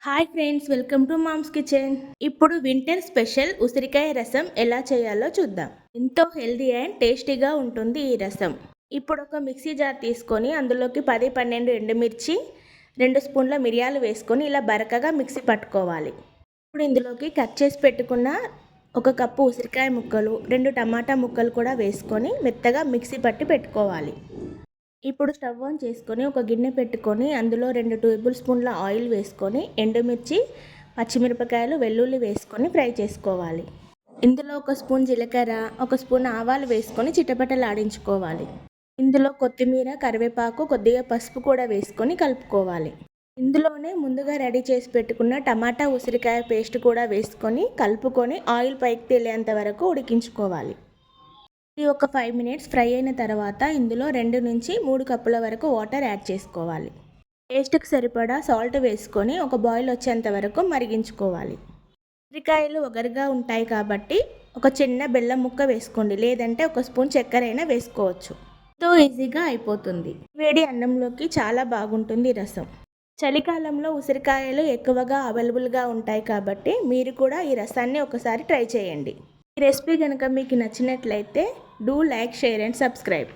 Hi friends, welcome to mom's kitchen. ఇప్పుడు winter special ఉసిరికాయ రసం ఎలా చేయాలో చూద్దాం. ఎంతో హెల్దీ అండ్ టేస్టీగా ఉంటుంది ఈ రసం. ఇప్పుడు ఒక మిక్సీ జార్ తీసుకొని అందులోకి 10-12 ఎండుమిర్చి, 2 స్పూన్ల మిరియాలు వేసుకొని ఇలా బరకగా మిక్సీ పట్టుకోవాలి. ఇప్పుడు ఇందులోకి కట్ చేసి పెట్టుకున్న 1 కప్పు ఉసిరికాయ ముక్కలు, 2 టమాటా ముక్కలు కూడా వేసుకొని మెత్తగా మిక్సీ పట్టి పెట్టుకోవాలి. ఇప్పుడు స్టవ్ ఆన్ చేసుకొని ఒక గిన్నె పెట్టుకొని అందులో 2 టేబుల్ స్పూన్ల ఆయిల్ వేసుకొని ఎండుమిర్చి, పచ్చిమిరపకాయలు, వెల్లుల్లి వేసుకొని ఫ్రై చేసుకోవాలి. ఇందులో 1 స్పూన్ జీలకర్ర, 1 స్పూన్ ఆవాలు వేసుకొని చిటపటలాడించుకోవాలి. ఇందులో కొత్తిమీర, కరివేపాకు, కొద్దిగా పసుపు కూడా వేసుకొని కలుపుకోవాలి. ఇందులోనే ముందుగా రెడీ చేసి పెట్టుకున్న టమాటా ఉసిరికాయ పేస్ట్ కూడా వేసుకొని కలుపుకొని ఆయిల్ పైకి తేలేంత వరకు ఉడికించుకోవాలి. ఇది ఒక 5 మినిట్స్ ఫ్రై అయిన తర్వాత ఇందులో 2 నుంచి 3 కప్పుల వరకు వాటర్ యాడ్ చేసుకోవాలి. టేస్ట్కి సరిపడా సాల్ట్ వేసుకొని ఒక బాయిల్ వచ్చేంత వరకు మరిగించుకోవాలి. ఉసిరికాయలు ఒగరుగా ఉంటాయి కాబట్టి ఒక చిన్న బెల్లం ముక్క వేసుకోండి, లేదంటే 1 స్పూన్ చక్కెర అయినా వేసుకోవచ్చు. ఎంతో ఈజీగా అయిపోతుంది. వేడి అన్నంలోకి చాలా బాగుంటుంది రసం. చలికాలంలో ఉసిరికాయలు ఎక్కువగా అవైలబుల్గా ఉంటాయి కాబట్టి మీరు కూడా ఈ రసాన్ని ఒకసారి ట్రై చేయండి. ఈ రెసిపీ కనుక మీకు నచ్చినట్లయితే do like, share and subscribe.